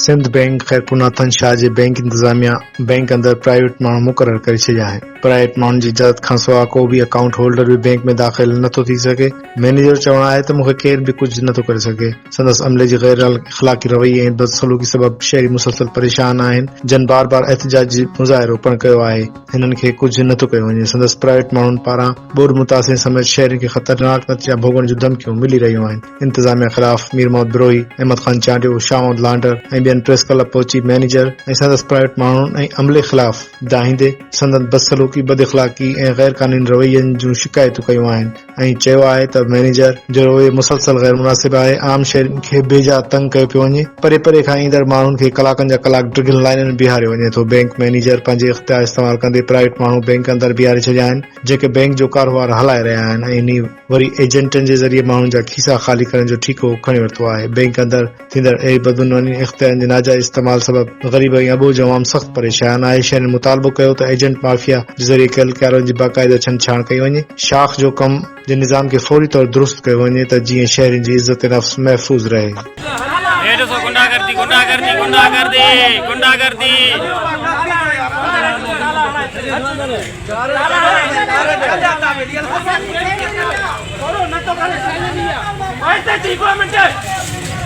Sindh bank खैरपुनाथन Shah जे bank इंतजामिया bank अंदर private माण्हू मुक़रर करे छॾिया आहिनि। प्राइवेट माण्हुनि जी इजाज़त खां सवाइ को बि अकाउंट होल्डर बि बैंक में दाख़िल नथो थी सघे। मैनेजर चवणु आहे त मूंखे केर बि कुझु नथो करे सघे। संदसि अमले जी गैर अख़लाक़ी रवैये ऐं बदसलूकी सबबि शहरी मुसलसल परेशान आहिनि, जन बार बार एहतजाज जी मुज़ाहिरो पिणु कयो आहे। हिननि खे कुझु नथो कयो वञे। संदसि प्राइवेट माण्हुनि पारां ॿोॾि मुतासिर समेत शहरियुनि खे ख़तरनाक नतीजा भोगण जूं धमकियूं मिली रहियूं आहिनि। इंतज़ामिया ख़िलाफ़ मीर मोहम्मद बिरोही, अहमद ख़ान चांडियो, शाह मोहम्मद लांडर ऐं ॿियनि प्रेस क्लब पहुची मैनेजर ऐं संदसि प्राइवेट माण्हुनि ऐं अमले ख़िलाफ़ दाहींदे संदसि बदसलूकी, बदइख़लाक़ी ऐं गैर क़ानूनी रवैयनि जूं शिकायतूं कयूं आहिनि ऐं चयो आहे त मैनेजर जो रवैयो मुसलसल गैर मुनासिब आहे। आम शहरियुनि खे बेजा तंग कयो पियो वञे। परे परे खां ईंदड़ माण्हुनि खे कलाकनि जा कलाक ड्रिगिल लाइननि में बीहारियो वञे थो। बैंक मैनेजर पंहिंजे इख़्तियार इस्तेमाल कंदे प्राइवेट माण्हू बैंक अंदर बीहारे छॾिया आहिनि, जेके बैंक जो कारोबार हलाए रहिया आहिनि ऐं इन वरी एजेंटनि जे ज़रिए माण्हुनि जा खीसा ख़ाली करण जो ठीको खणी वरितो आहे। बैंक अंदर थींदड़ अहिड़ी बदउनवानी इख़्तियारनि जे नाजाइज़ इस्तेमाल सबबि ग़रीब ऐं अबोझ अवाम सख़्तु परेशान आहे। शहरनि मुतालबो कयो त एजेंट माफ़िया जे ज़रिए कयल कारोबारनि जी बाक़ाइदा छंछाण कई वञे। शाख जो कम जे निज़ाम खे फौरी तौर दुरुस्त कयो वञे त जीअं शहरियुनि जी इज़त नफ़्स महफ़ूज़ रहे। गुंडागर्दी